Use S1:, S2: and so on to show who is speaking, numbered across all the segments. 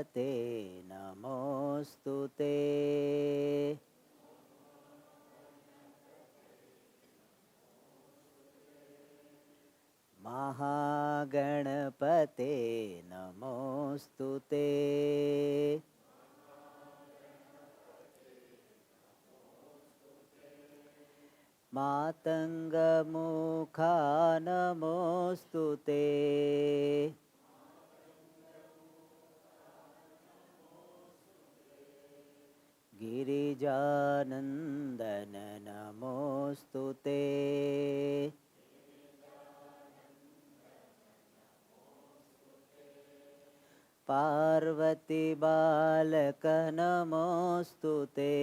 S1: गणपते नमोस्तुते। महागणपते नमोस्तुते। मातङ्गमुखा नमोस्तुते। गिरिजानन्दन नमोस्तुते। पार्वती बालक नमोस्तुते।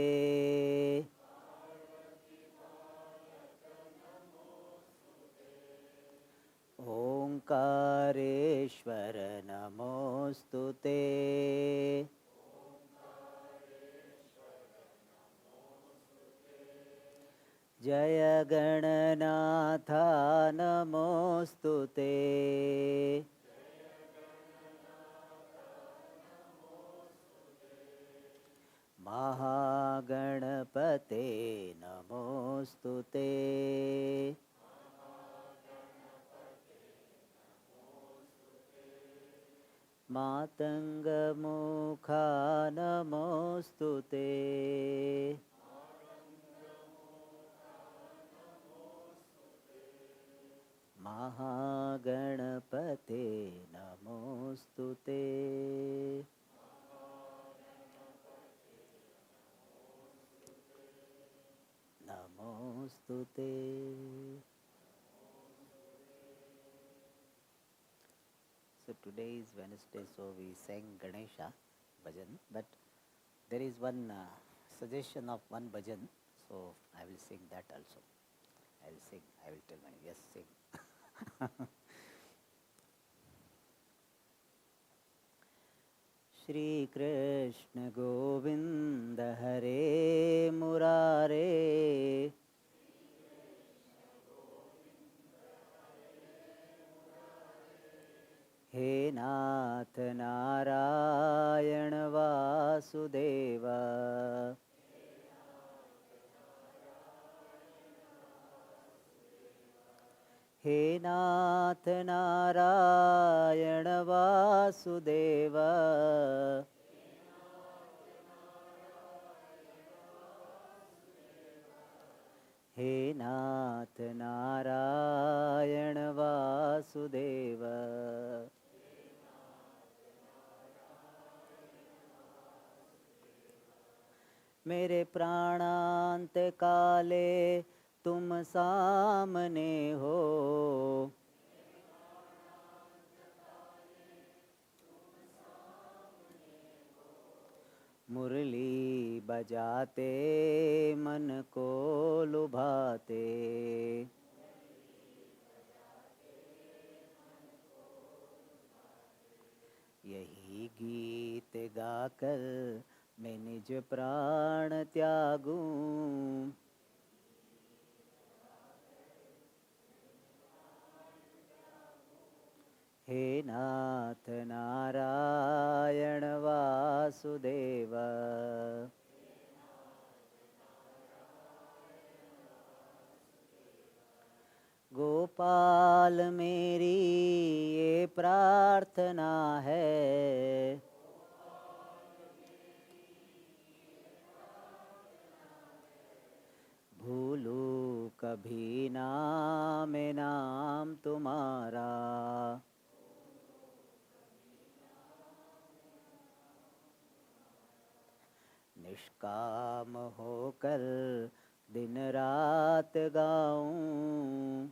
S1: ओंकारेश्वर नमोस्तुते। जय गणनाथ नमोस्तुते। महागणपते नमोस्तुते। मातङ्गमुखा नमोस्तुते। महागणपते नमोस्तुते। नमोस्तुते। So today is Wednesday, so we sang Ganesha bhajan, but there is one suggestion of one bhajan, so I will sing that also. I will sing. I will tell my yes, sing. Shri Krishna Govind Hare Murare, हे नाथ नारायण वासुदेव, हे नाथ नारायण वासुदेव, हे नाथ नारायण वासुदेव। मेरे प्राणांत काले तुम सामने हो, मुरली बजाते मन को लुभाते, यही गीत गाकर मैं निज प्राण त्यागूं, हे नाथ नारायण वासुदेव। गोपाल मेरी ये प्रार्थना है, भूलूं कभी ना मैं नाम तुम्हारा, निष्काम होकर दिन रात गाऊं,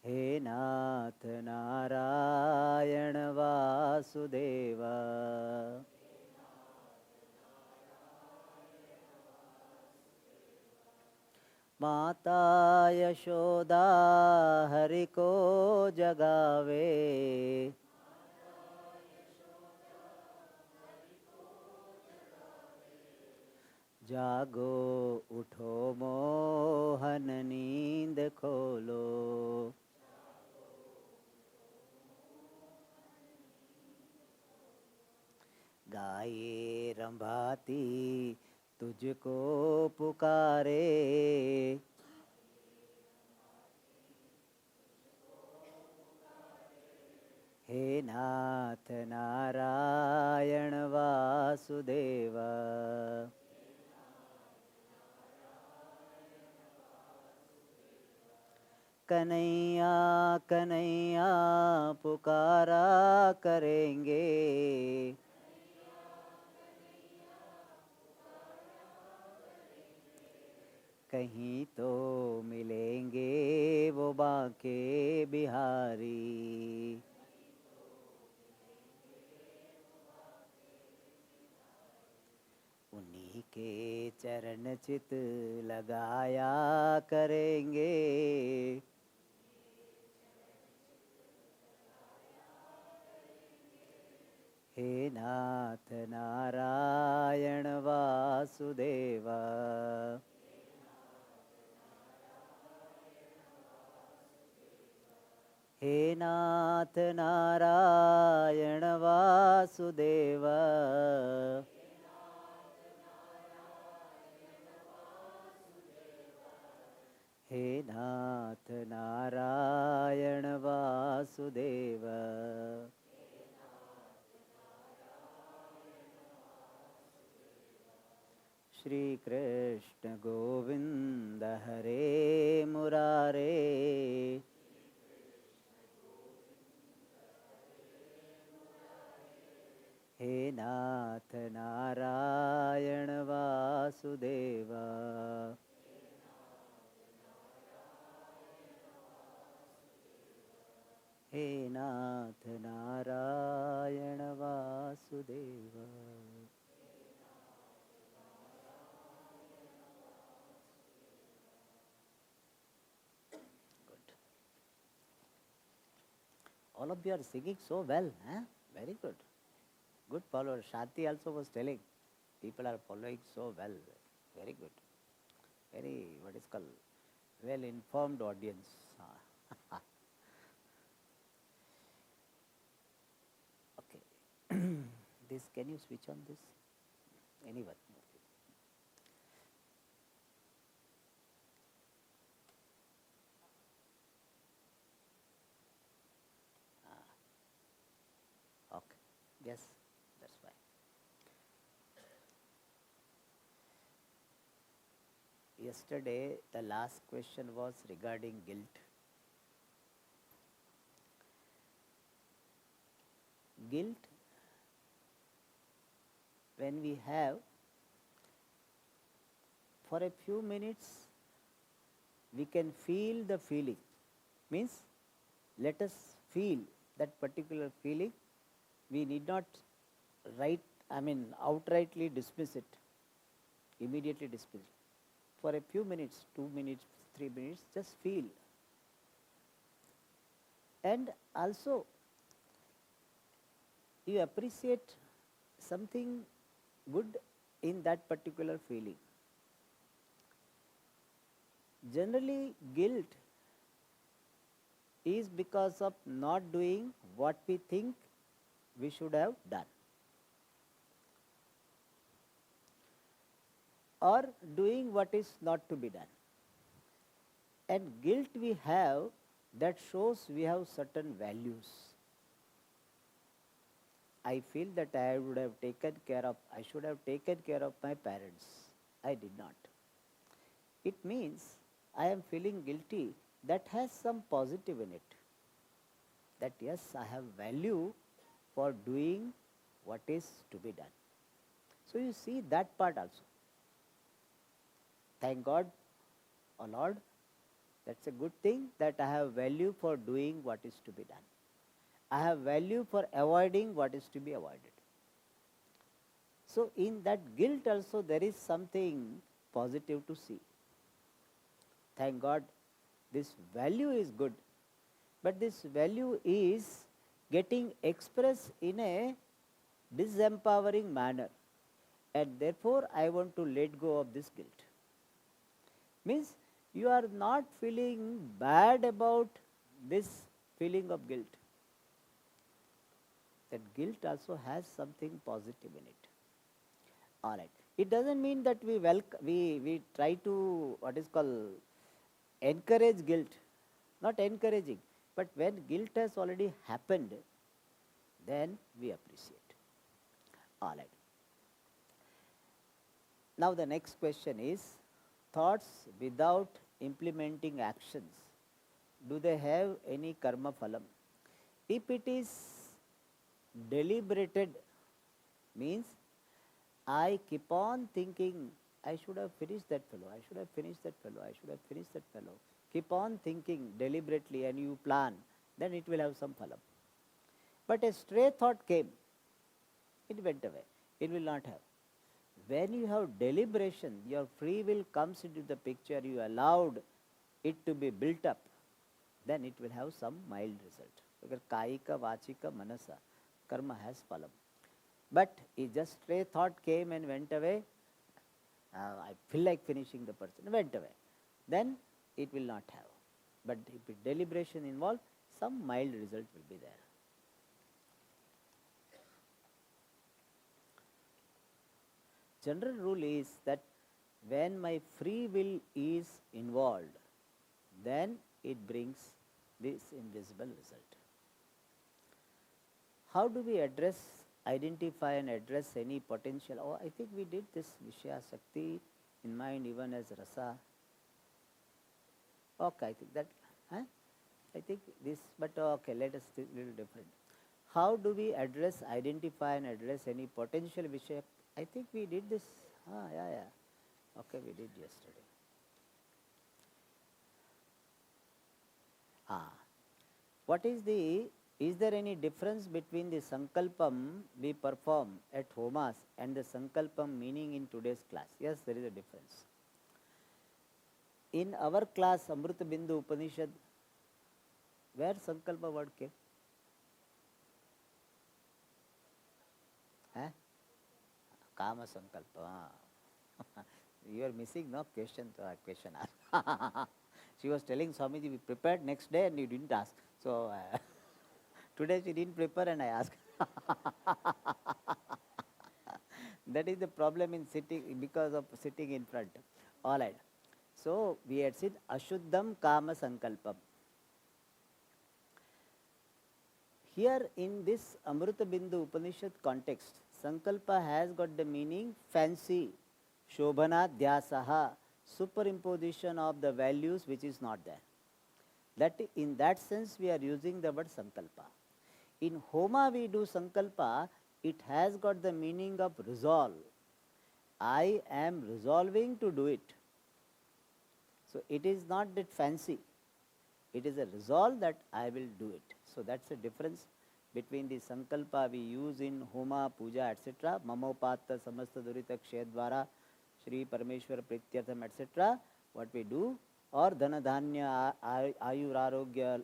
S1: हे नाथ नारायण वासुदेव। माता यशोदा हरि को जगावे, जागो उठो मोहन नींद खोलो, प्रभाती तुझको पुकारे, हे नाथ नारायण वासुदेव। कन्हैया कन्हैया पुकारा करेंगे, कहीं तो मिलेंगे वो बांके बिहारी। उन्हीं के चरण चित लगाया करेंगे, हे नाथ नारायण वासुदेव। हे नाथ नारायण वासुदेव। हे नाथ नारायण वासुदेव। श्री कृष्ण गोविंद हरे मुरारे, हे नाथ नारायण वासुदेव। हे नाथ Narayan Vasudev. Good. All of you are singing so well, huh? Very good. Good follower. Shanti also was telling, people are following so well. Very good. Very, what is called, well informed audience. Okay. This, can you switch on this? Anyone? Okay. Yes, that's fine. Yesterday, the last question was regarding guilt. Guilt, when we have, for a few minutes, we can feel the feeling. Means, let us feel that particular feeling. We need not outrightly dismiss it, immediately dismiss it. For a few minutes, 2 minutes, 3 minutes, just feel. And also, you appreciate something good in that particular feeling. Generally, guilt is because of not doing what we think we should have done, or doing what is not to be done. And guilt we have, that shows we have certain values. I feel that I should have taken care of my parents. I did not. It means I am feeling guilty. That has some positive in it. That yes, I have value for doing what is to be done. So you see that part also. Thank God, O Lord, that's a good thing that I have value for doing what is to be done. I have value for avoiding what is to be avoided. So in that guilt also there is something positive to see. Thank God, this value is good, but this value is getting expressed in a disempowering manner, and therefore I want to let go of this guilt. Means you are not feeling bad about this feeling of guilt. That guilt also has something positive in it. All right. It doesn't mean that we try to what is called encourage guilt, not encouraging. But when guilt has already happened, then we appreciate. All right. Now the next question is, thoughts without implementing actions, do they have any karma phalam? If it is deliberated, means I keep on thinking, I should have finished that fellow, I should have finished that fellow, I should have finished that fellow. Keep on thinking deliberately and you plan, then it will have some phalam. But a stray thought came, it went away. It will not have. When you have deliberation, your free will comes into the picture, you allowed it to be built up, then it will have some mild result. Because kaika, vachika, manasa, karma has phalam. But if just stray thought came and went away, I feel like finishing the person, went away, then it will not have. But if it deliberation involved, some mild result will be there. General rule is that when my free will is involved, then it brings this invisible result. How do we identify and address any potential? Oh, I think we did this Vishya Shakti in mind even as Rasa. Okay, I think that, I think this, but okay, let us think a little different. How do we identify and address any potential Vishya? I think we did this. Yeah. Okay, we did yesterday. Is there any difference between the sankalpam we perform at homas and the sankalpam meaning in today's class? Yes, there is a difference. In our class, Amrita Bindu Upanishad, where sankalpa word came? Kama sankalpa. You are missing no question asked. She was telling Swamiji, we prepared next day and you didn't ask. So today she didn't prepare and I asked. That is the problem in sitting, because of sitting in front. All right. So we had said Ashuddham Kama Sankalpam. Here in this Amrita Bindu Upanishad context, Sankalpa has got the meaning fancy, Shobhana Dhyasaha, superimposition of the values which is not there. That in that sense we are using the word Sankalpa. In Homa we do Sankalpa, it has got the meaning of resolve. I am resolving to do it. So it is not that fancy. It is a resolve that I will do it. So that's the difference between the sankalpa we use in homa, puja, etc. Mamopata, samasta durita kshedvara, Shri Parameshwara Prityartham, etc. What we do, or dhana dhanya, ayurarogya,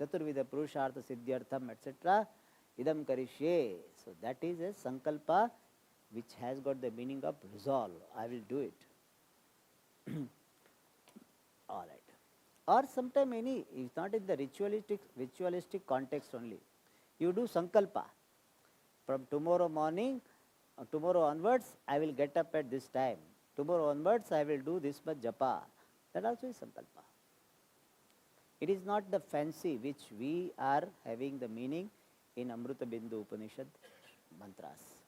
S1: chaturvida purushartha siddhyartham, etc. Idam karishye. So that is a sankalpa which has got the meaning of resolve. I will do it. All right. Or sometime it's not in the ritualistic context only. You do sankalpa. From tomorrow morning, tomorrow onwards, I will get up at this time. Tomorrow onwards, I will do this much japa. That also is sankalpa. It is not the fancy which we are having the meaning in Amrita Bindu Upanishad mantras.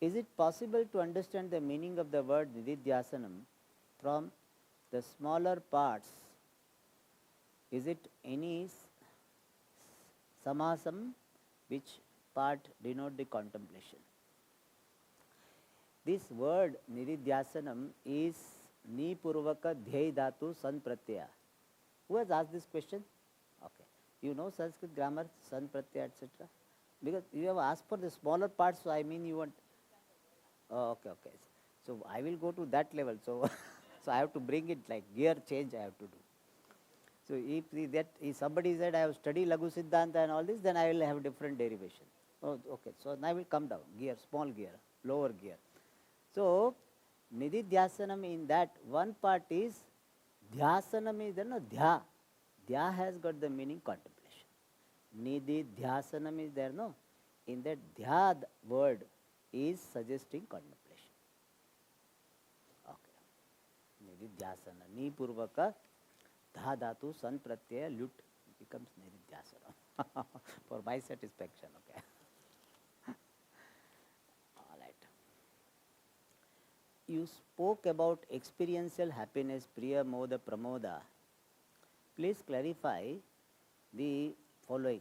S1: Is it possible to understand the meaning of the word nididhyasanam from the smaller parts? Is it any samasam, which part denote the contemplation? This word nididhyasanam is ni purvaka dhyay dhatu san pratyaya. Who has asked this question? Okay. You know Sanskrit grammar, san pratyaya, etc. Because you have asked for the smaller parts, so I mean you want. Oh, okay. So I will go to that level. So, so I have to bring it like gear change I have to do. So if somebody said I have studied Laghu Siddhanta and all this, then I will have different derivation. Oh, okay. So now I will come down. Gear, small gear, lower gear. So nididhyasanam, in that one part is dhyasanam is there, no dhya. Dhya has got the meaning contemplation. Nididhyasanam is there, no. In that dhya word is suggesting contemplation. Nididhyasana. Ni purvaka dha dhatu san pratyaya lut becomes Nididhyasana. For my satisfaction, okay. All right. You spoke about experiential happiness, Priya, Moda, Pramoda. Please clarify the following.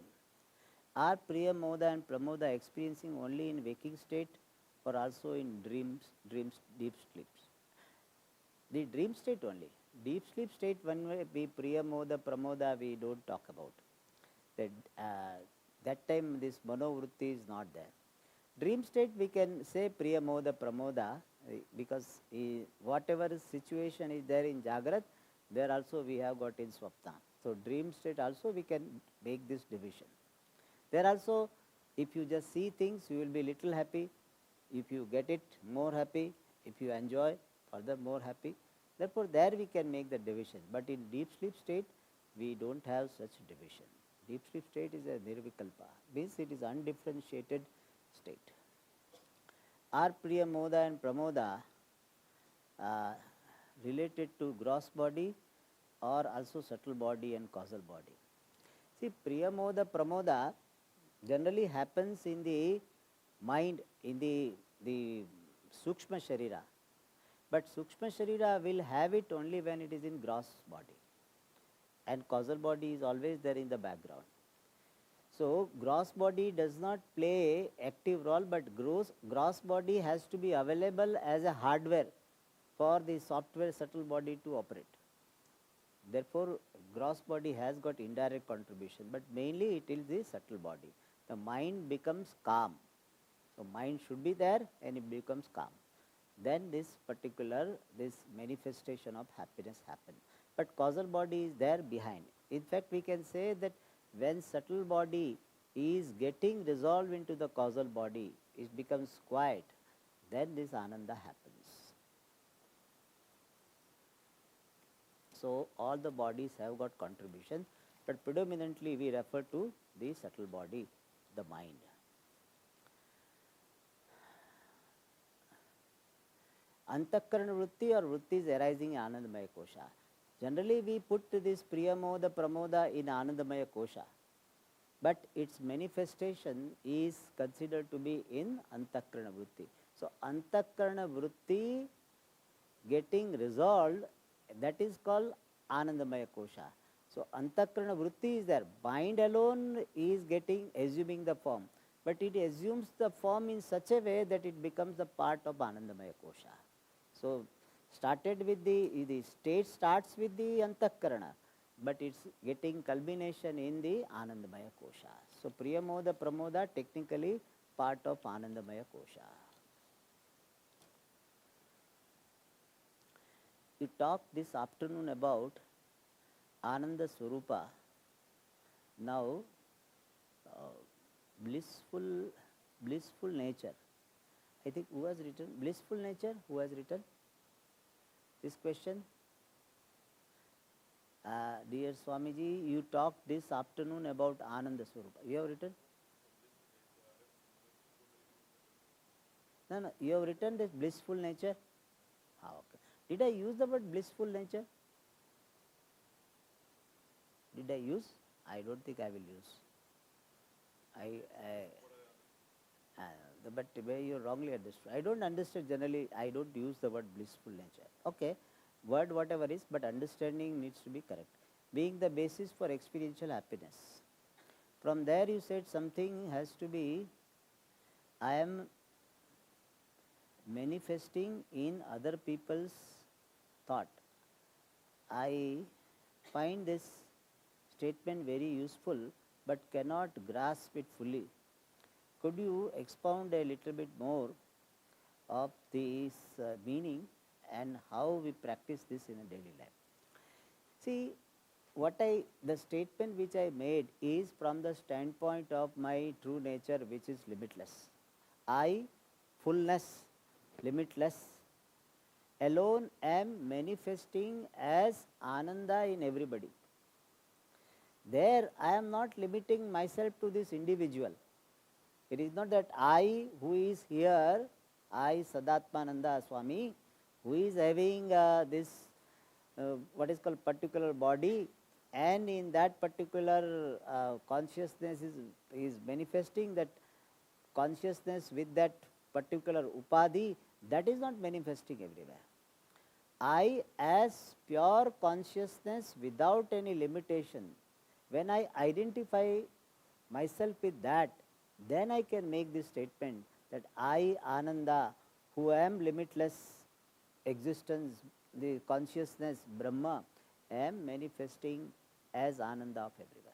S1: Are Priya, Moda and Pramoda experiencing only in waking state or also in dreams, deep sleeps? The dream state only. Deep sleep state, when we Priya, Moda, Pramoda, we don't talk about. That time this manovrutti is not there. Dream state we can say Priya, Moda, Pramoda because whatever situation is there in Jagrat, there also we have got in Swapna. So dream state also we can make this division. There also, if you just see things, you will be little happy. If you get it, more happy. If you enjoy, further more happy. Therefore, there we can make the division. But in deep sleep state, we don't have such division. Deep sleep state is a nirvikalpa, means it is undifferentiated state. Are Priya, Moda and Pramoda related to gross body or also subtle body and causal body? See, Priya, Moda, Pramoda generally happens in the mind, in the Sukshma Sharira. But Sukshma Sharira will have it only when it is in gross body. And causal body is always there in the background. So, gross body does not play active role, but gross body has to be available as a hardware for the software subtle body to operate. Therefore, gross body has got indirect contribution, but mainly it is the subtle body. The mind becomes calm. So, mind should be there and it becomes calm. Then this manifestation of happiness happens. But causal body is there behind. In fact, we can say that when subtle body is getting resolved into the causal body, it becomes quiet, then this ananda happens. So, all the bodies have got contribution, but predominantly we refer to the subtle body, the mind. Antakarana vritti or vrittis arising in Anandamaya Kosha. Generally, we put this Priyamoda, Pramoda in Anandamaya Kosha, but its manifestation is considered to be in Antakarana vritti. So, Antakarana vritti getting resolved, that is called Anandamaya Kosha. So, Antakarana vritti is there. Mind alone is assuming the form, but it assumes the form in such a way that it becomes a part of Anandamaya Kosha. So, started with the state starts with the Antakarana, but it's getting culmination in the Anandamaya Kosha. So, Priyamoda, Pramoda technically part of Anandamaya Kosha. You talked this afternoon about Ananda Swarupa. Now, blissful nature. I think who has written blissful nature? Who has written this question? Dear Swamiji, you talked this afternoon about Ananda Swarupa. You have written? No, you have written this blissful nature. Okay. Did I use the word blissful nature? Did I use? I don't think I will use. But you wrongly understood. I don't understand generally, I don't use the word blissful nature. Okay, word whatever is, but understanding needs to be correct. Being the basis for experiential happiness. From there you said something has to be, I am manifesting in other people's thought. I find this statement very useful, but cannot grasp it fully. Could you expound a little bit more of this meaning and how we practice this in a daily life? See, the statement which I made is from the standpoint of my true nature, which is limitless. I, fullness, limitless, alone am manifesting as Ananda in everybody. There I am not limiting myself to this individual. It is not that I who is here, I Sadatmananda Swami, who is having this what is called particular body, and in that particular consciousness is manifesting that consciousness with that particular upadhi, that is not manifesting everywhere. I as pure consciousness without any limitation, when I identify myself with that, then I can make this statement that I, Ananda, who am limitless existence, the consciousness, Brahma, am manifesting as Ananda of everyone.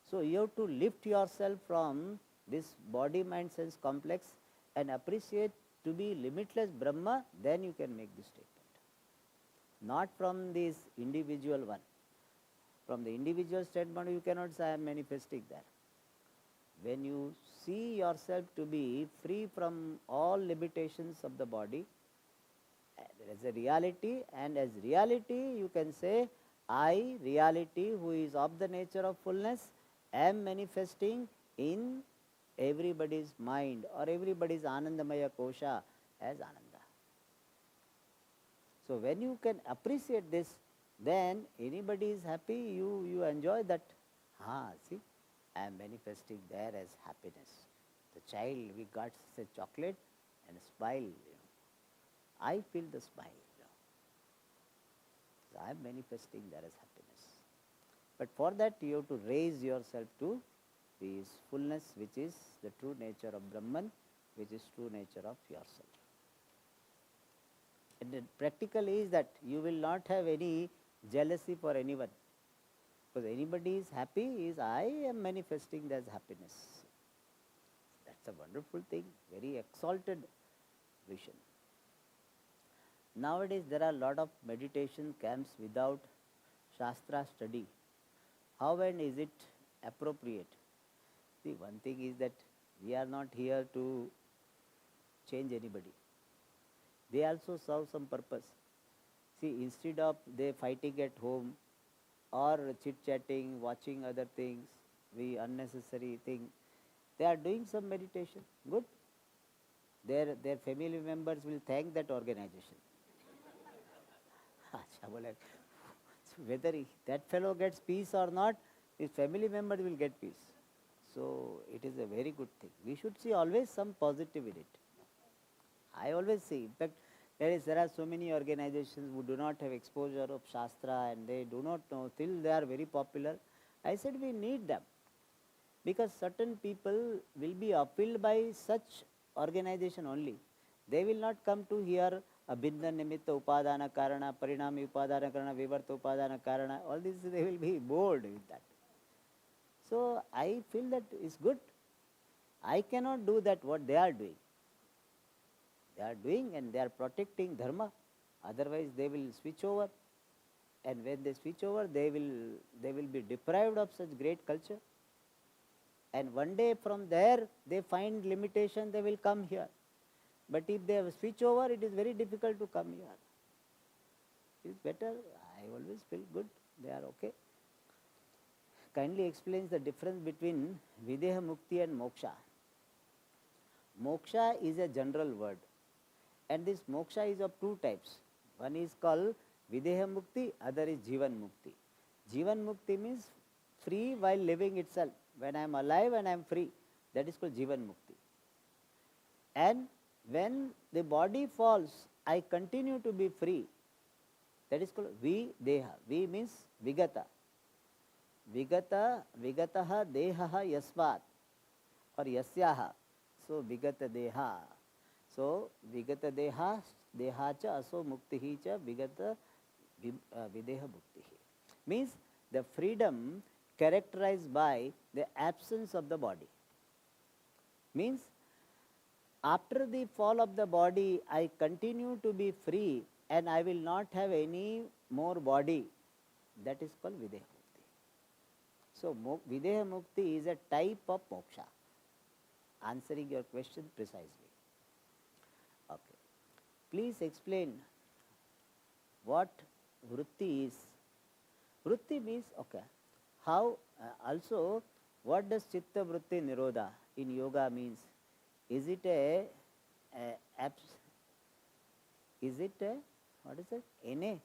S1: So you have to lift yourself from this body, mind, sense complex and appreciate to be limitless Brahma, then you can make this statement. Not from this individual one. From the individual statement, you cannot say I am manifesting that. When you see yourself to be free from all limitations of the body, there is a reality, and as reality you can say, I, reality, who is of the nature of fullness, am manifesting in everybody's mind or everybody's Anandamaya Kosha as Ananda. So when you can appreciate this, then anybody is happy, you enjoy that. See, I am manifesting there as happiness. The child, we got a chocolate and a smile. I feel the smile. So I am manifesting there as happiness. But for that you have to raise yourself to this fullness, which is the true nature of Brahman, which is true nature of yourself. And the practical is that you will not have any jealousy for anyone. Because anybody is happy, is I am manifesting as happiness. That's a wonderful thing, very exalted vision. Nowadays there are a lot of meditation camps without Shastra study. How and is it appropriate? See, one thing is that we are not here to change anybody. They also serve some purpose. See, instead of they fighting at home or chit-chatting, watching other things, we unnecessary thing, they are doing some meditation. Good. Their family members will thank that organization. Whether that fellow gets peace or not, his family members will get peace. So it is a very good thing. We should see always some positive in it. I always see. In fact, there are so many organizations who do not have exposure of Shastra and they do not know till they are very popular. I said we need them because certain people will be appealed by such organization only. They will not come to hear Abhinna Nimitta Upadana Karana, Parinami Upadana Karana, Vivarta Upadana Karana, all this they will be bored with that. So I feel that is good. I cannot do that what they are doing. They are doing and they are protecting Dharma. Otherwise they will switch over. And when they switch over, they will be deprived of such great culture. And one day from there, they find limitation, they will come here. But if they have switch over, it is very difficult to come here. It is better. I always feel good. They are okay. Kindly explains the difference between Videha Mukti and Moksha. Moksha is a general word. And this moksha is of two types. One is called Videha Mukti, other is Jivan Mukti. Jivan Mukti means free while living itself. When I am alive and I am free, that is called Jivan Mukti. And when the body falls, I continue to be free. That is called Videha. V means Vigata. Vigataha Dehaha Yasvat or Yasyaha. So Vigata Deha. So Vigata Deha cha aso muktihi cha Vigata Videha Muktihi. Means the freedom characterized by the absence of the body. Means after the fall of the body, I continue to be free and I will not have any more body. That is called Videha Mukti. So Videha Mukti is a type of moksha. Answering your question precisely. Okay. Please explain what vritti is. Vritti means, okay, how, also what does chitta vritti nirodha in yoga means? Is it what is it? NA?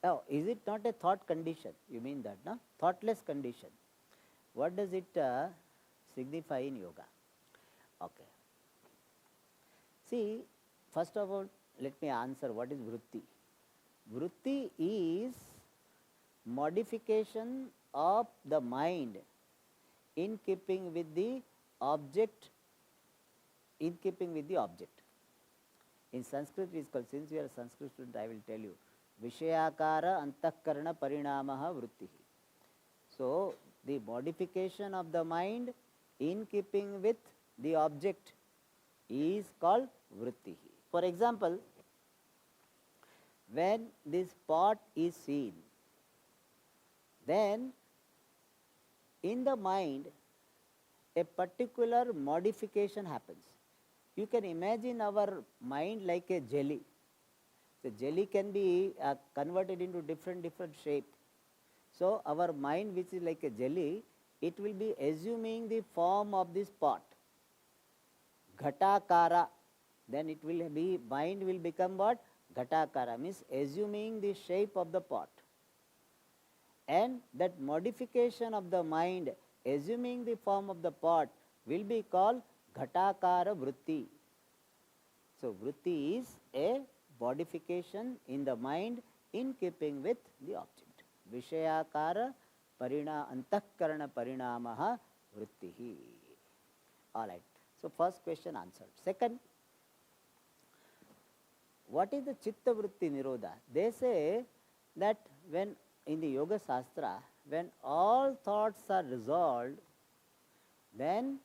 S1: Oh, is it not a thought condition? You mean that, no? Thoughtless condition. What does it signify in yoga? Okay. See, first of all, let me answer what is vritti. Vritti is modification of the mind in keeping with the object, in keeping with the object. In Sanskrit it is called, since you are a Sanskrit student, I will tell you, Vishayakara Antakarana Parinamaha Vritti. So, the modification of the mind in keeping with the object is called vritti. For example, when this pot is seen, then in the mind a particular modification happens. You can imagine our mind like a jelly. The jelly can be converted into different shape. So, our mind, which is like a jelly, it will be assuming the form of this pot. Ghatakara, then it will be, mind will become what? Ghatakara, means assuming the shape of the pot. And that modification of the mind, assuming the form of the pot, will be called Ghatakara Vritti. So, Vritti is a modification in the mind in keeping with the object. Vishayakara Antakarana Parinamaha Vrittihi. All right. So, first question answered. Second, what is the Chitta Vritti Nirodha? They say that when in the Yoga Shastra, when all thoughts are resolved, then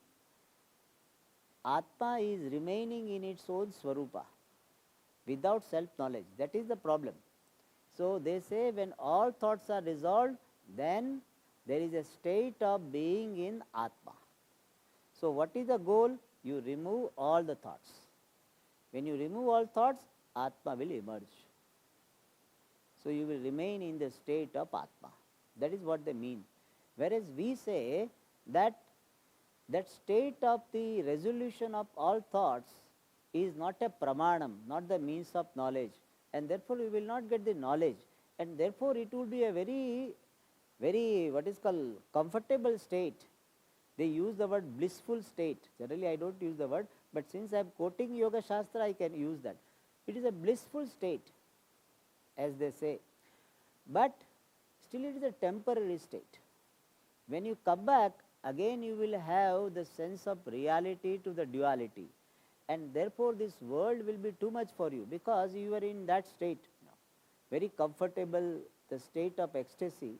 S1: Atma is remaining in its own Swarupa without self-knowledge. That is the problem. So, they say when all thoughts are resolved, then there is a state of being in Atma. So, what is the goal? You remove all the thoughts. When you remove all thoughts, Atma will emerge. So, you will remain in the state of Atma. That is what they mean. Whereas, we say that that state of the resolution of all thoughts is not a pramanam, not the means of knowledge, and therefore, we will not get the knowledge, and therefore, it would be a very what is called comfortable state. They use the word blissful state. Generally, I do not use the word, but since I am quoting Yoga Shastra, I can use that. It is a blissful state, as they say, but still it is a temporary state. When you come back, again you will have the sense of reality to the duality, and therefore, this world will be too much for you, because you are in that state now, very comfortable, the state of ecstasy,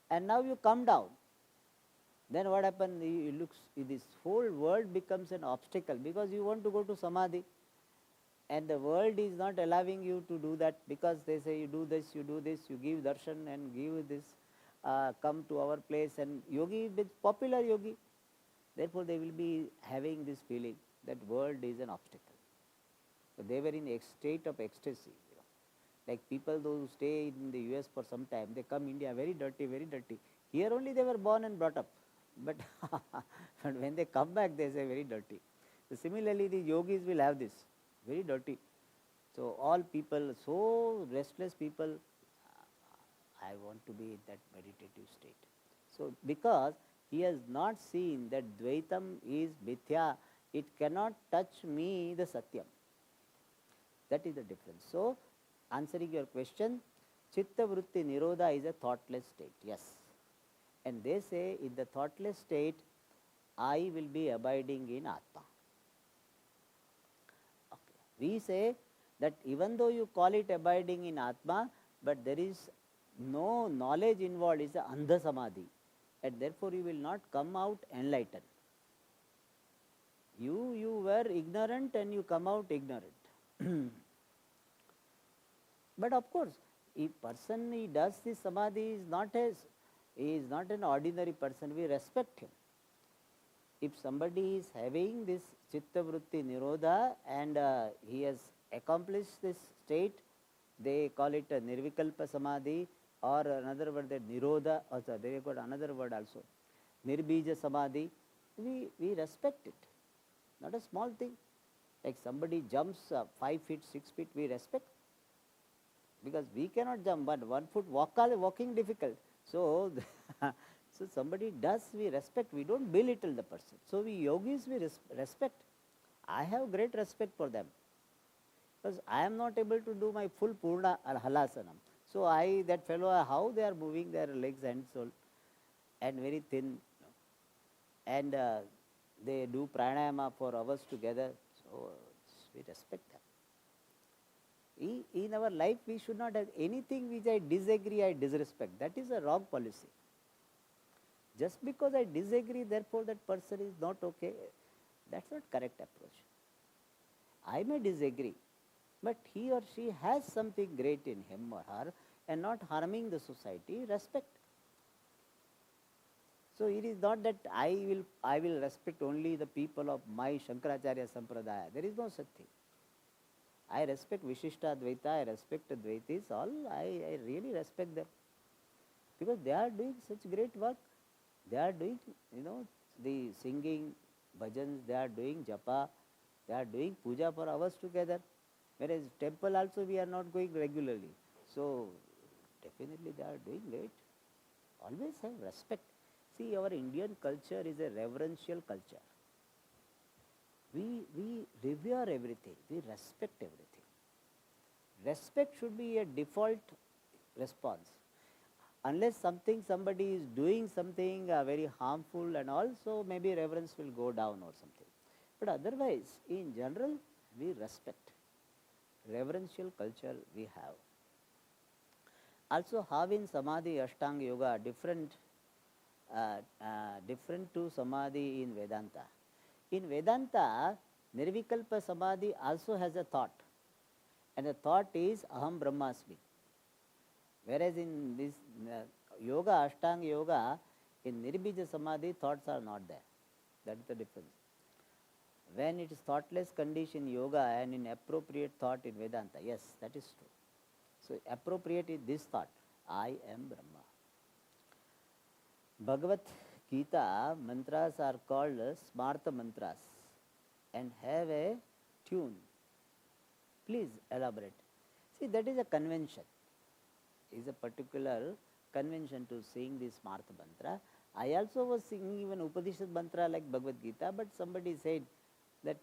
S1: and now you come down. Then what happens? This whole world becomes an obstacle, because you want to go to Samadhi, and the world is not allowing you to do that, because they say you do this, you give darshan and give this, come to our place, and yogi is popular yogi. Therefore, they will be having this feeling that world is an obstacle. So, they were in a state of ecstasy. Like people those who stay in the US for some time, they come India very dirty, very dirty. Here only they were born and brought up, but when they come back, they say very dirty. So, similarly, the yogis will have this, very dirty. So, all people, so restless people, I want to be in that meditative state. So, because he has not seen that Dvaitam is mithya, it cannot touch me, the Satyam. That is the difference. So, answering your question, Chitta Vritti Nirodha is a thoughtless state, yes. And they say in the thoughtless state, I will be abiding in Atma. Okay. We say that even though you call it abiding in Atma, but there is no knowledge involved, is a Andha Samadhi, and therefore you will not come out enlightened. You were ignorant and you come out ignorant. But of course, if person he does this Samadhi is not an ordinary person, we respect him. If somebody is having this Chitta Vritti Nirodha and he has accomplished this state, they call it a Nirvikalpa Samadhi, or another word, that Nirodha, also they have got another word also, Nirbija Samadhi, we respect it. Not a small thing. Like somebody jumps 5 feet, 6 feet, we respect. because we cannot jump, but 1 foot walking difficult. So, so somebody does, we respect, we don't belittle the person. So we yogis, we respect. I have great respect for them because I am not able to do my full Purna Halasanam. So that fellow, how they are moving their legs and soul, and very thin, and they do pranayama for hours together. So we respect them. In our life, we should not have anything which I disagree, I disrespect. That is a wrong policy. Just because I disagree, therefore that person is not okay, that's not correct approach. I may disagree, but he or she has something great in him or her and not harming the society, respect. So it is not that I will respect only the people of my Shankaracharya Sampradaya. There is no such thing. I respect Vishishta Advaita, I respect Advaitis, all, I really respect them. Because they are doing such great work. They are doing, the singing, bhajans, they are doing japa, they are doing puja for hours together. Whereas temple also we are not going regularly. So definitely they are doing great. Always have respect. See, our Indian culture is a reverential culture. We revere everything, we respect everything. Respect should be a default response. Unless somebody is doing something very harmful and also maybe reverence will go down or something. But otherwise, in general, we respect. Reverential culture we have. Also, how in Samadhi, Ashtanga Yoga different to Samadhi in Vedanta. In Vedanta, Nirvikalpa Samadhi also has a thought, and the thought is Aham Brahmasmi. Whereas in this yoga, Ashtanga Yoga, in Nirbija Samadhi, thoughts are not there. That is the difference. When it is thoughtless condition yoga and in appropriate thought in Vedanta, yes, that is true. So appropriate is this thought, I am Brahma. Bhagavad Gita mantras are called Smartha mantras and have a tune. Please elaborate. See, that is a convention. Is a particular convention to sing this Smartha mantra. I also was singing even Upanishad mantra like Bhagavad Gita, but somebody said that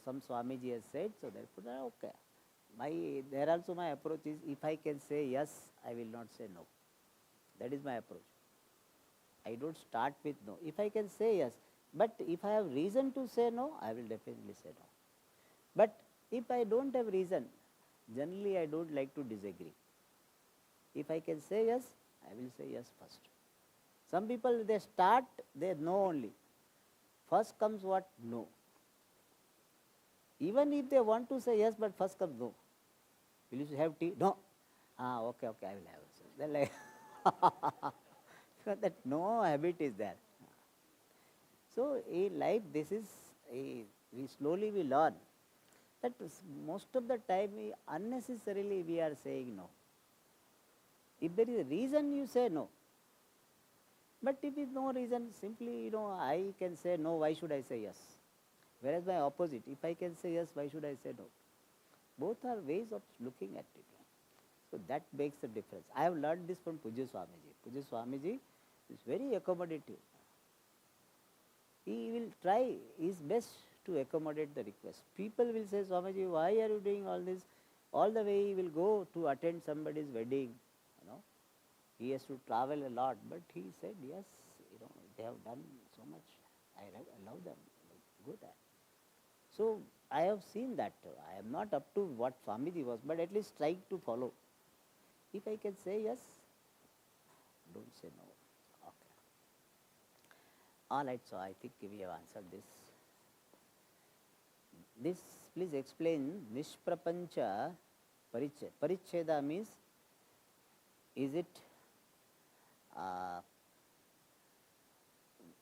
S1: some Swamiji has said, so therefore okay. There also my approach is, if I can say yes, I will not say no. That is my approach. I don't start with no. If I can say yes, but if I have reason to say no, I will definitely say no. But if I don't have reason, generally I don't like to disagree. If I can say yes, I will say yes first. Some people, they start, they no only. First comes what? No. Even if they want to say yes, but first comes no. Will you have tea? No. Okay, I will have. So then like so that no habit is there. So in life, this is we slowly we learn that most of the time unnecessarily we are saying no. If there is a reason, you say no. But if there is no reason, simply I can say no. Why should I say yes? Whereas my opposite, if I can say yes, why should I say no? Both are ways of looking at it. So that makes the difference. I have learned this from Pujya Swamiji. Pujya Swamiji is very accommodative. He will try his best to accommodate the request. People will say, Swamiji, why are you doing all this? All the way he will go to attend somebody's wedding. He has to travel a lot, but he said, yes, they have done so much. I love them. Go there. So I have seen that. I am not up to what Swamiji was, but at least try to follow. If I can say yes, don't say no. Okay. All right, so I think we have answered this. This, please explain Nishprapancha Paricheda. Paricheda means, is it,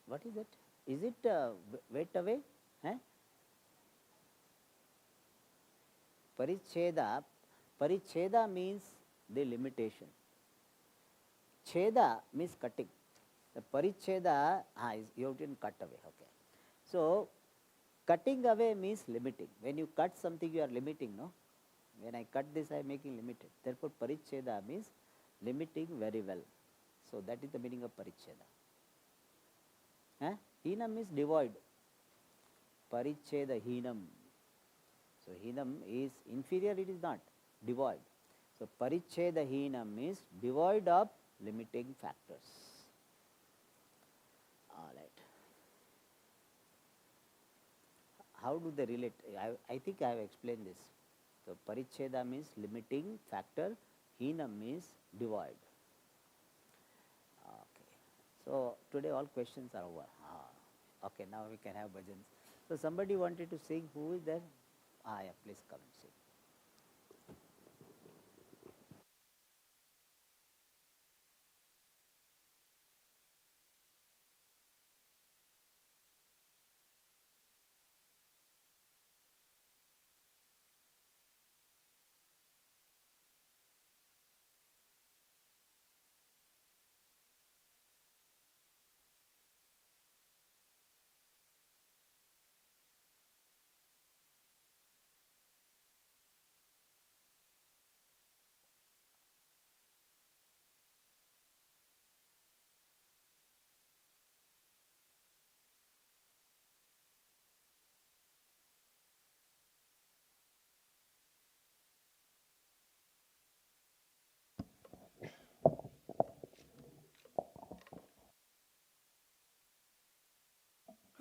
S1: what is it? Is it wait away? Paricheda means the limitation. Cheda means cutting. The paricheda, you have to cut away. Okay. So, cutting away means limiting. When you cut something, you are limiting, no? When I cut this, I am making limited. Therefore, paricheda means limiting very well. So that is the meaning of paricheda. Hinam is devoid. Paricheda hinam. So hinam is inferior, it is not, devoid. So paricheda hinam means devoid of limiting factors. All right. How do they relate? I think I have explained this. So paricheda means limiting factor, hinam means devoid. Okay. So today all questions are over. Okay, now we can have bhajans. So somebody wanted to sing. Who is there? Yeah, please come and sing.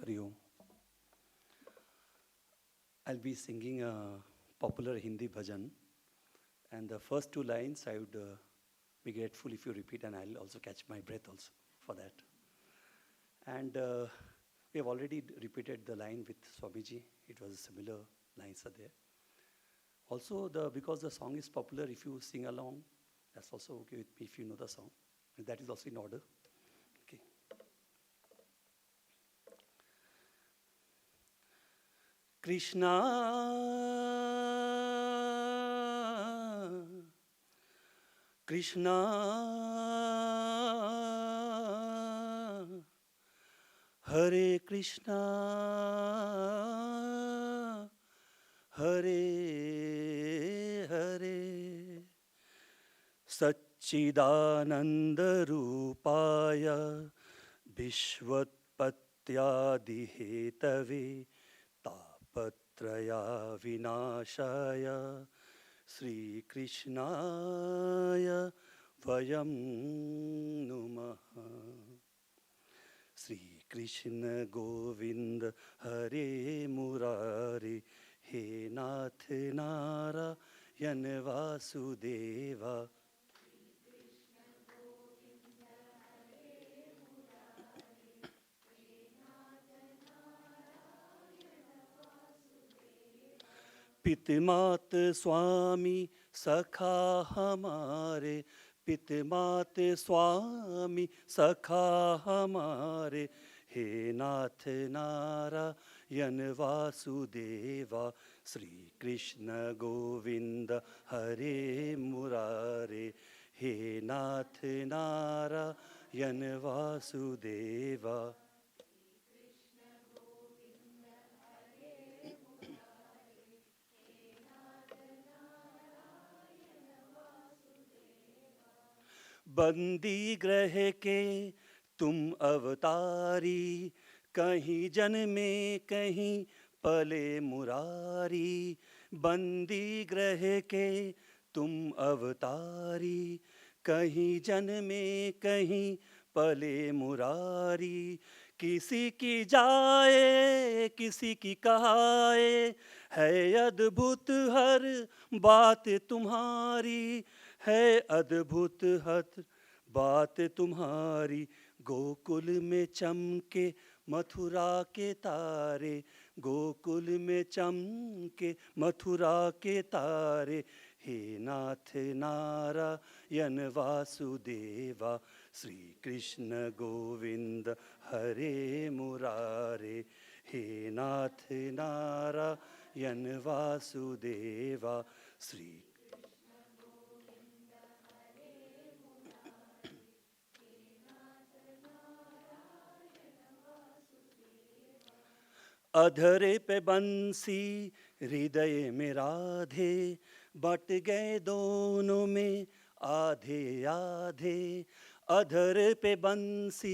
S2: Hari Om. I'll be singing a popular Hindi bhajan. And the first two lines, I would be grateful if you repeat, and I'll also catch my breath also for that. And we have already repeated the line with Swamiji. It was similar lines are there. Also, because the song is popular, if you sing along, that's also okay with me if you know the song. And that is also in order. Okay. Krishna, Krishna, Hare Krishna, Hare Hare, Satchidanandarupaya Vishwatpatyadihetave Tapatraya Vinashaya Sri Krishnaya Vayam Numaha. Sri Krishna Govind Hare Murari He Nath Narayan Vasudeva. पितमात स्वामी सखा हमारे, पितमात स्वामी सखा हमारे, हे नाथ नारायण वासुदेवा, श्री कृष्ण गोविंद हरे मुरारे, हे नाथ नारायण वासुदेवा. बंदी ग्रह के तुम अवतारी, कहीं जन्मे कहीं पले मुरारी. बंदी ग्रह के तुम अवतारी, कहीं जन्मे कहीं पले मुरारी. किसी की जाए किसी की कहाए, है अद्भुत हर बात तुम्हारी, है अद्भुत हर बात तुम्हारी. गोकुल में चमके मथुरा के तारे, गोकुल में चमके मथुरा के तारे, हे नाथ नारायण वासुदेवा, श्री कृष्ण गोविंद हरे मुरारे, हे नाथ नारायण वासुदेवा, श्री. अधरे पे बंसी हृदय में राधे, बट गए दोनों में आधे आधे, अधर पे बंसी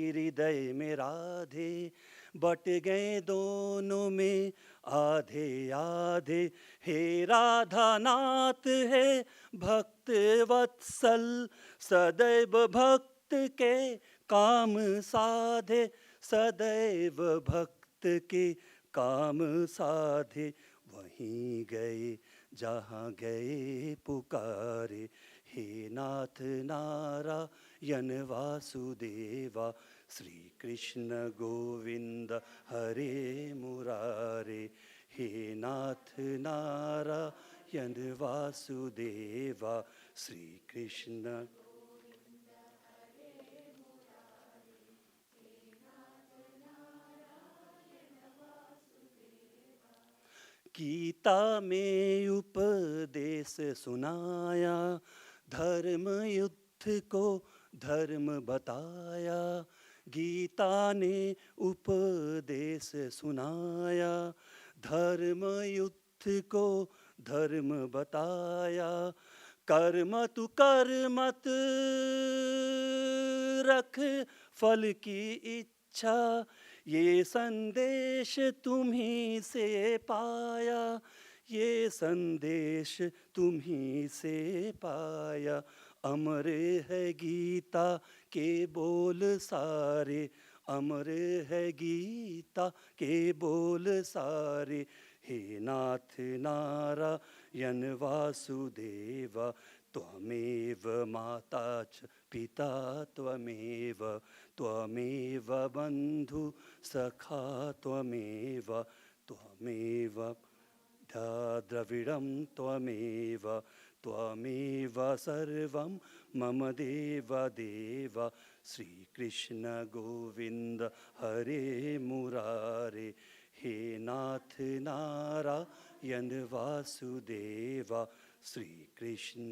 S2: हृदय में राधे। बट गए दोनों में आधे आधे, हे राधा नाथ है भक्त वत्सल, सदैव भक्त के काम साधे, सदैव भक्त के काम साधे। वहीं गए जहाँ गए पुकारे, हे नाथ नारायण वासुदेवा, श्री कृष्ण गोविंद हरे मुरारे। हे नाथ नारायण वासुदेवा, श्री कृष्ण। गीता में उपदेश सुनाया, धर्म युद्ध को धर्म बताया। गीता ने उपदेश सुनाया, धर्म युद्ध को धर्म बताया। कर्म तू कर मत रख फल की इच्छा, ये संदेश तुम्हीं से पाया, ये संदेश तुम्हीं से पाया। अमर है गीता के बोल सारे, अमर है गीता के बोल सारे। हे नाथ नारायण वासुदेवा, त्वमेव माता च पिता त्वमेव, त्वमेव बन्धु सखा त्वमेव, त्वमेव द्रविडं त्वमेव, त्वमेव सर्वं मम देव देव। श्रीकृष्ण गोविन्द हरे मुरारे, हे नाथ नारायण वासुदेवा, श्रीकृष्ण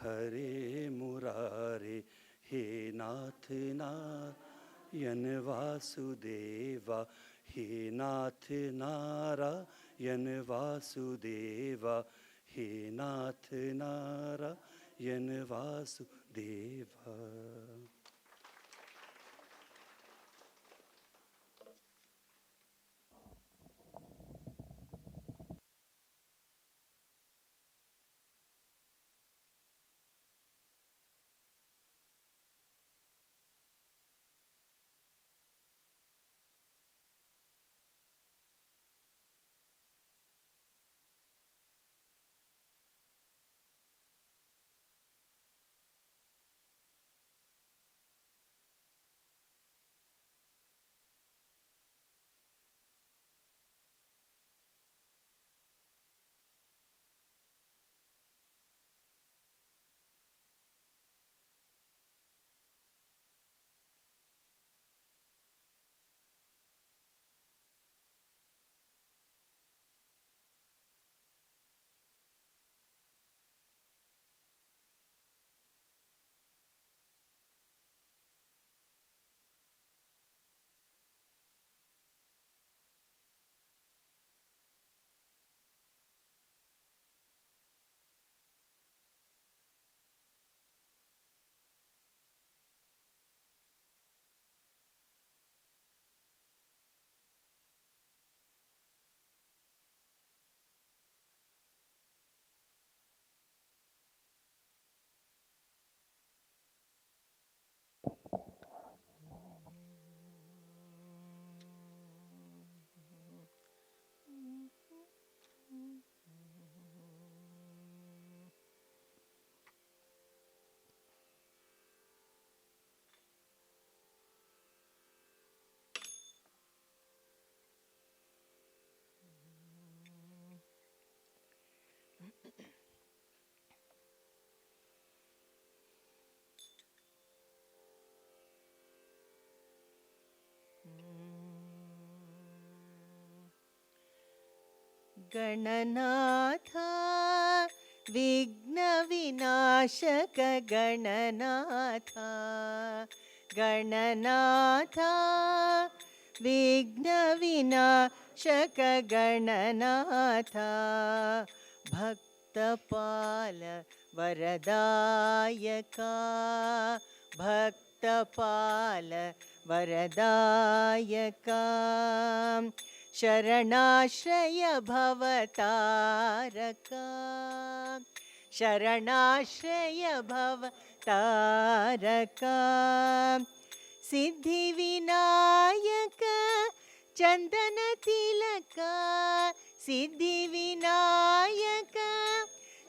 S2: हरे मुरारे, हे नाथ नारायण वासुदेवा, हे नाथ नारायण वासुदेवा, हे नाथ नारायण वासुदेवा।
S3: गणनाथा विघ्नविनाशक गणनाथा, गणनाथा विघ्नविनाशक गणनाथा, भक्तपाल वरदायका भक्तपाल वरदायका शरणाश्रय भवतारका शरणाश्रय भवतारका सिद्धिविनायक चन्दनतिलक सिद्धिविनायक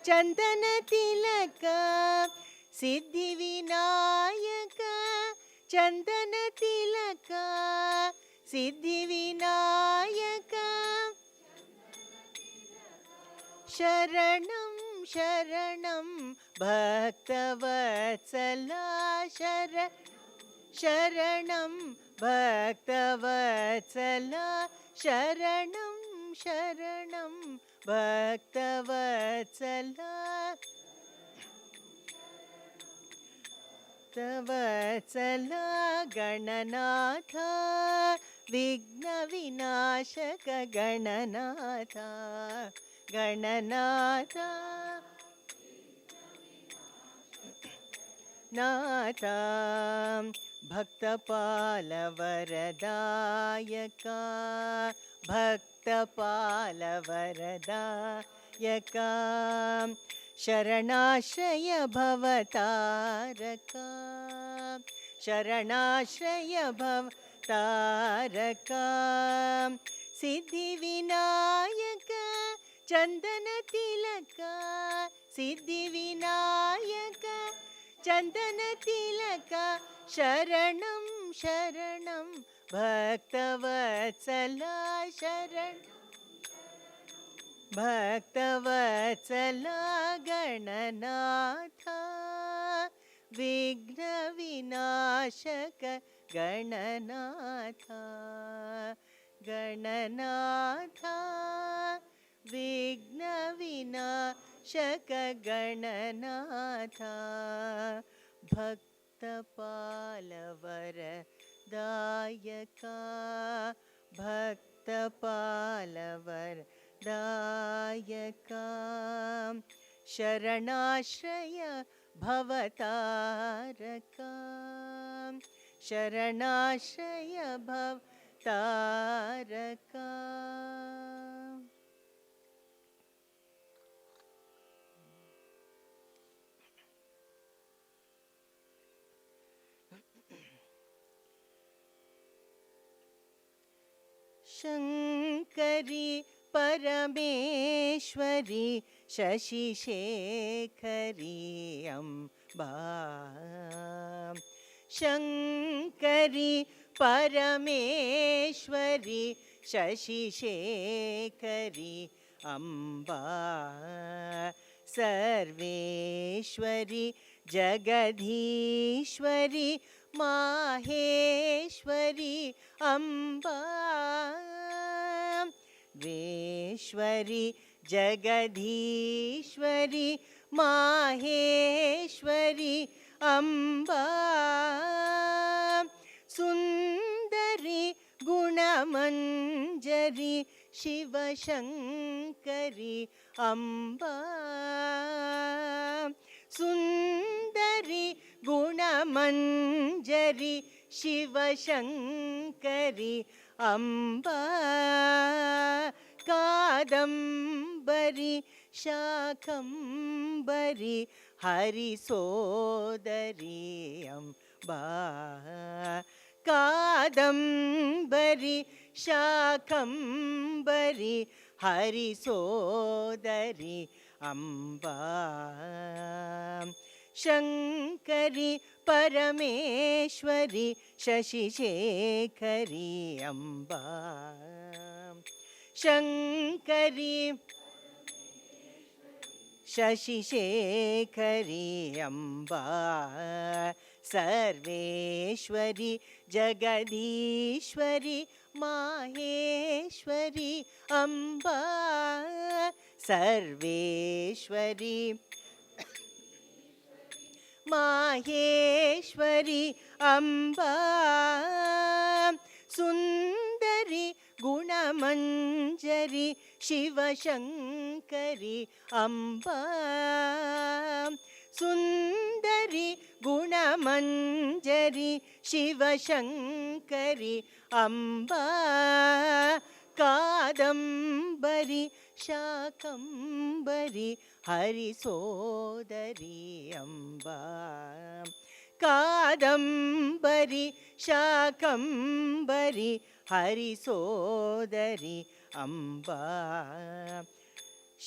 S3: चन्दनतिलक सिद्धिविनायक चन्दनतिलक सिद्धिविनायक शरणं शरणं भक्तवत्सला शरणं भक्तवत्सला शरणं शरणं भक्तवत्सला भक्तवत्सला गणनाथ विघ्नविनाशक गणनाथ गणनाथ नाथ भक्तपाल वरदायका भक्तपाल वरदायका शरणाश्रय भवतारका शरणाश्रय भवतारका सिद्धिविनायक चन्दनतिलक सिद्धिविनायक चन्दनतिलक शरणं शरणं भक्तवत्सला शरणं भक्तवत्सला गणनाथ विघ्नविनाशक गणनाथ गणनाथ विघ्नविनाशक गणनाथ भक्तपाल वरदायका भक्तपाल वरदायका शरणाश्रय भवतारका शरणाश्रय भवतारका शङ्करी परमेश्वरी शशिशेखरी अम्बा शङ्करी परमेश्वरी शशिशेखरी अम्बा सर्वेश्वरी जगदीश्वरी माहेश्वरी अम्बा वेश्वरी जगदीश्वरी माहेश्वरी अम्बा सुन्दरी गुणमञ्जरी शिवशङ्करी अम्बा सुन्दरी गुणमञ्जरी शिवशङ्करी अम्बा कादम्बरी शाकम्बरी हरिसोदरी अम्बा कादम्बरी शाकम्बरी हरिसोदरी अम्बा शङ्करी परमेश्वरी शशिशेखरी अम्बा शङ्करी शशिशेखरी अम्बा सर्वेश्वरी जगदीश्वरी माहेश्वरी अम्बा सर्वेश्वरी माहेश्वरी अम्बा सुन्दरी गुणमञ्जरी शिवशङ्करि अम्बा सुन्दरि गुणमञ्जरि शिवशङ्करि अम्बा कादम्बरि शाकम्बरि हरिसोदरि अम्बा कादम्बरि शाकम्बरि हरिसोदरि अम्बा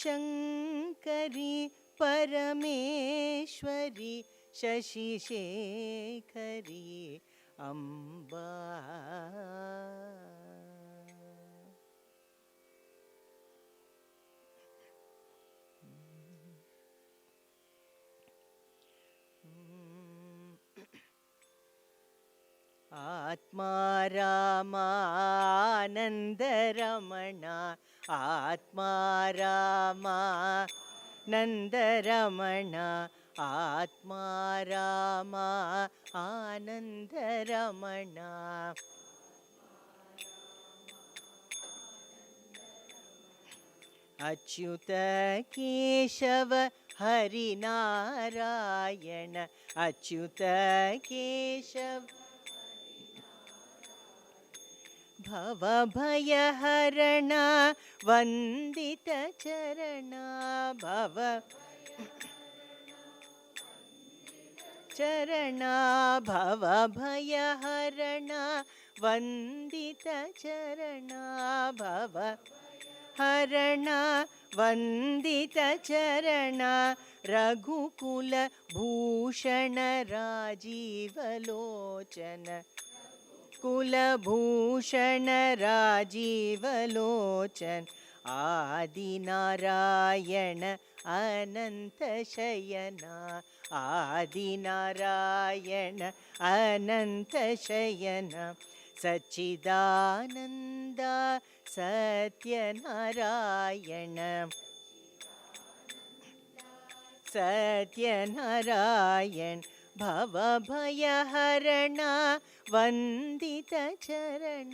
S3: शङ्करि परमेश्वरि शशिशेखरि अम्बा आत्मा रामानन्दरमणा आत्मा रामानन्दरमणा आत्मा रामा आनन्दरमणा अच्युत केशव हरिनारायण अच्युत केशव भवभयहरण वन्दितचरण भव चरण भवभयहरण वन्दितचरण भव हरण वन्दितचरण रघुकुलभूषण राजीवलोचन कुलभूषण राजीवलोचन आदिनारायण अनन्तशयना आदिनारायण अनन्तशयन सच्चिदानन्द सत्यनारायण सत्यनारायण भवभयहरण वन्दितचरण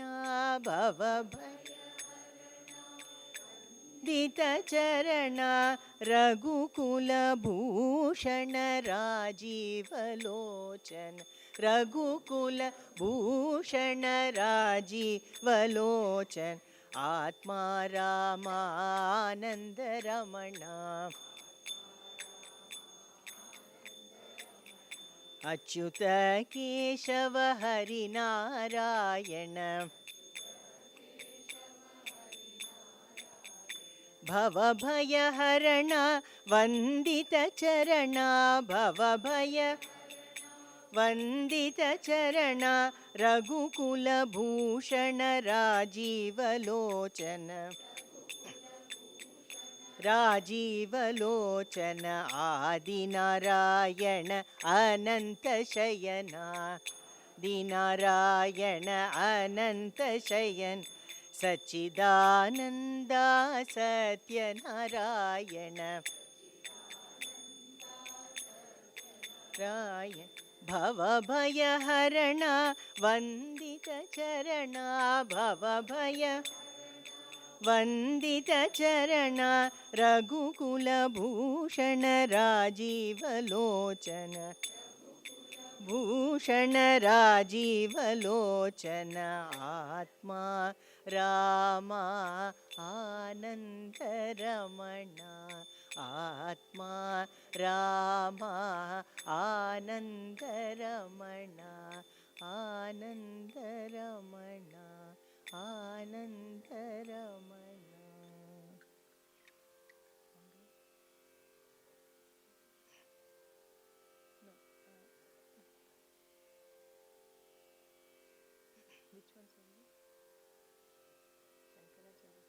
S3: वन्दितचरण रघुकुलभूषण राजीवलोचन रघुकुलभूषण राजीवलोचन आत्मा रामानन्दरमणा अच्युत केशव हरिनारायण भवभयहरण वन्दितचरण भवभय वन्दितचरण रघुकुलभूषण राजीवलोचन राजीवलोचन आदिनारायण अनन्तशयना दीनारायण अनन्तशयन सच्चिदानन्द सत्यनारायण राय भवभयहरण वन्दितचरण भवभय वन्दितचरण रघुकुलभूषण राजीवलोचन भूषण राजीवलोचन आत्मा रामा आनन्दरमणा आत्मा Rama आनन्दरमणा आनन्दरमणा आनन्दरमणा Which one's only? Shankaracharya.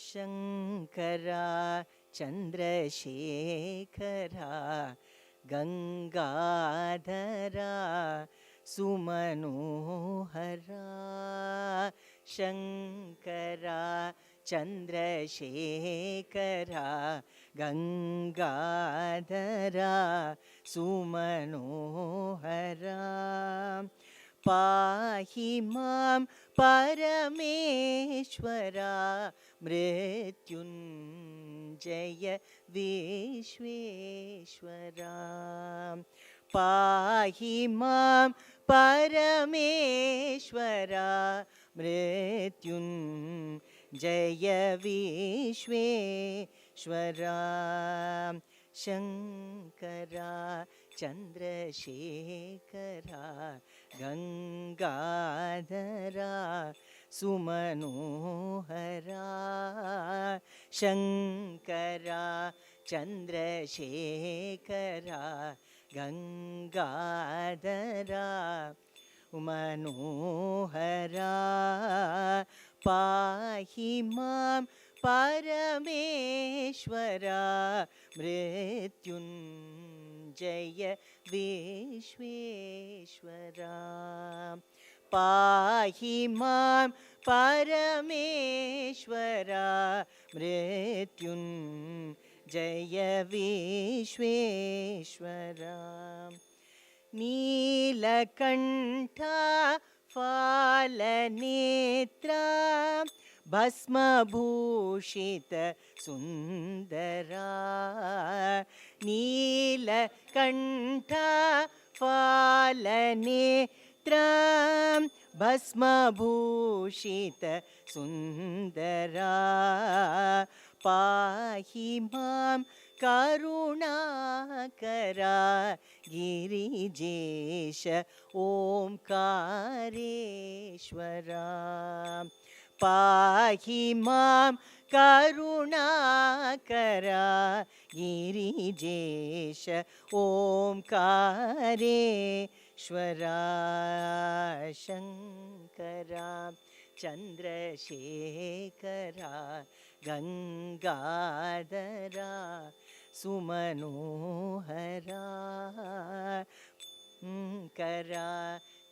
S3: Shankara Chandrashekhara गङ्गाधरा सुमनोहरा Shankara Chandrashekhara गङ्गाधरा सुमनोहरा पाहि मां परमेश्वरा मृत्युञ्जय विश्वेश्वरा पाहि मां परमेश्वरा मृत्युञ्जय विश्वेश्वरा शङ्करा चन्द्रशेखरा गङ्गाधरा सुमनोहरा शङ्करा चन्द्रशेखरा गङ्गाधरा मनोहरा पाहि मां परमेश्वरा मृत्युञ्जय विश्वेश्वरा पाहि मां परमेश्वरा मृत्युञ्जय विश्वेश्वरा नीलकण्ठा फालनेत्रा भस्मभूषित सुन्दरा नीलकण्ठा फालनेत्रा भस्मभूषित सुन्दरा पाहि मां करुणाकरा गिरिजेश ओंकारेश्वरा पाहि मां करुणाकरा गिरिजेश ओंकारेश्वरा शङ्करा चन्द्रशेखरा गङ्गाधरा सुमनोहरा शङ्करा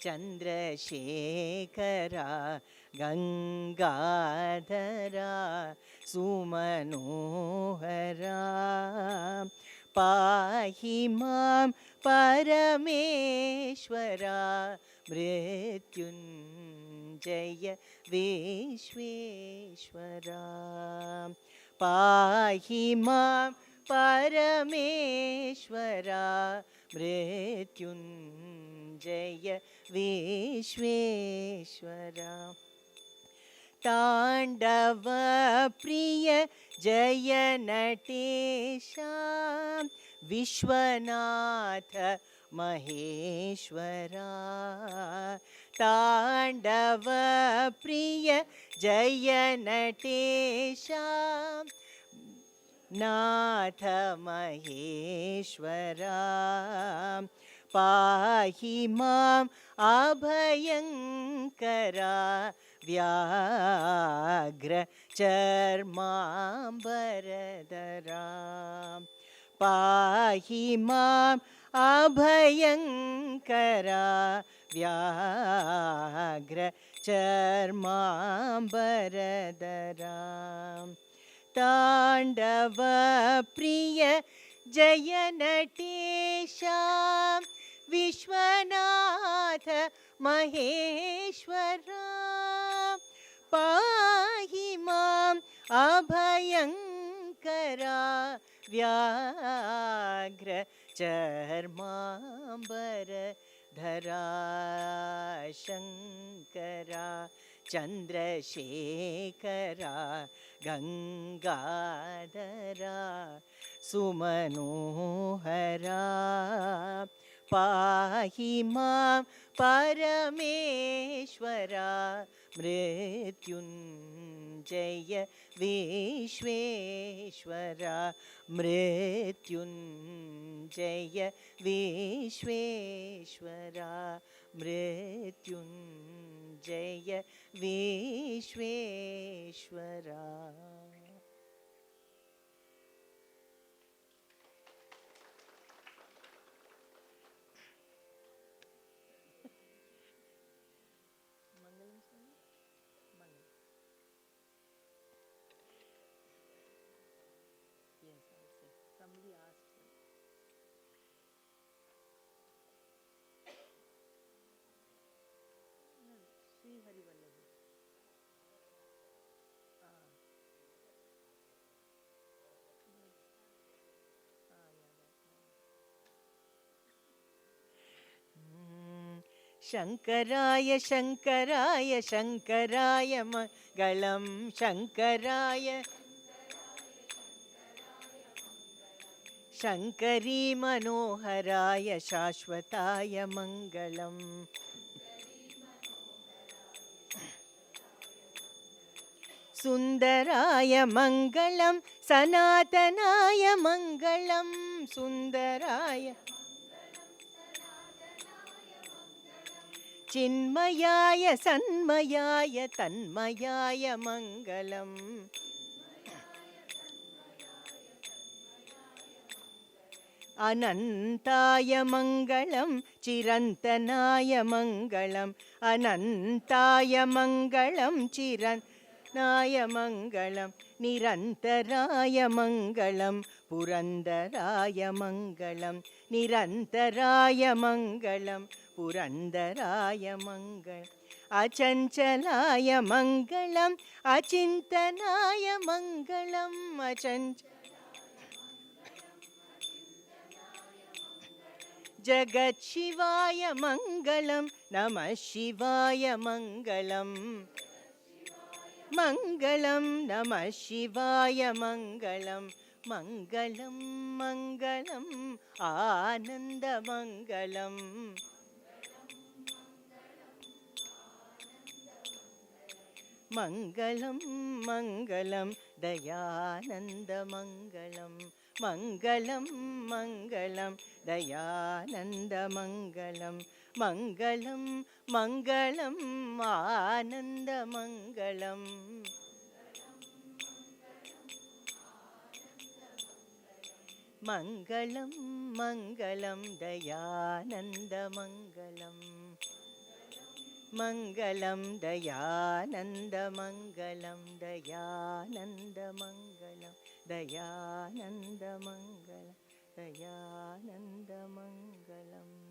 S3: चन्द्रशेखरा गङ्गाधरा सुमनोहरा पाहि मां परमेश्वरा मृत्युञ्जय विश्वेश्वरा पाहि मां परमेश्वरा मृत्युञ्जय विश्वेश्वरा ताण्डव प्रिय जय नटेशा विश्वनाथ महेश्वरा ताण्डव प्रिय जय नटेशा नाथ महेश्वरा पाहि मां अभयङ्करा व्याघ्र चर्माम्बरधरा पाहि मां अभयङ्करा व्याघ्र चर्माम्बरधरा ताण्डव प्रिय जय नटेशा विश्वनाथ महेश्वरा पाहि मां अभयङ्करा व्याघ्र चर्माम्बरधरा शङ्करा चन्द्रशेखरा गङ्गाधरा सुमनोहरा पाहि मां परमेश्वरा मृत्युञ्जय विश्वेश्वरा मृत्युञ्जय विश्वेश्वरा मृत्युञ्जय विश्वेश्वरा शङ्कराय शङ्कराय शङ्कराय मङ्गलं शङ्कराय शङ्करी मनोहराय शाश्वताय मङ्गलम् सुन्दराय मङ्गलं सनातनाय मङ्गलं सुन्दराय चिन्मयाय सन्मयाय तन्मयाय मङ्गलम् अनन्ताय मङ्गलं चिरन्तनाय मङ्गलम् अनन्ताय मङ्गलं चिरन्तनाय मङ्गलं निरन्तराय मङ्गलं पुरन्दराय मङ्गलं निरन्तराय मङ्गलं पुरन्दराय मङ्गलम् अचञ्चलाय मङ्गलम् अचिन्तनाय मङ्गलम् जगत्शिवाय मङ्गलं नमः शिवाय मङ्गलं मङ्गलं नमः शिवाय मङ्गलं मङ्गलं मङ्गलम् आनन्दमङ्गलम् मङ्गलं मङ्गलं दयानन्दमङ्गलम् मङ्गलं मङ्गलं दयानन्दमङ्गलं मङ्गलं मङ्गलम् आनन्दमङ्गलम् मङ्गलं मङ्गलं दयानन्दमङ्गलम् मङ्गलं दयानन्दमङ्गलं दयानन्दमङ्गलं दयानन्दमङ्गलं दयानन्दमङ्गलम्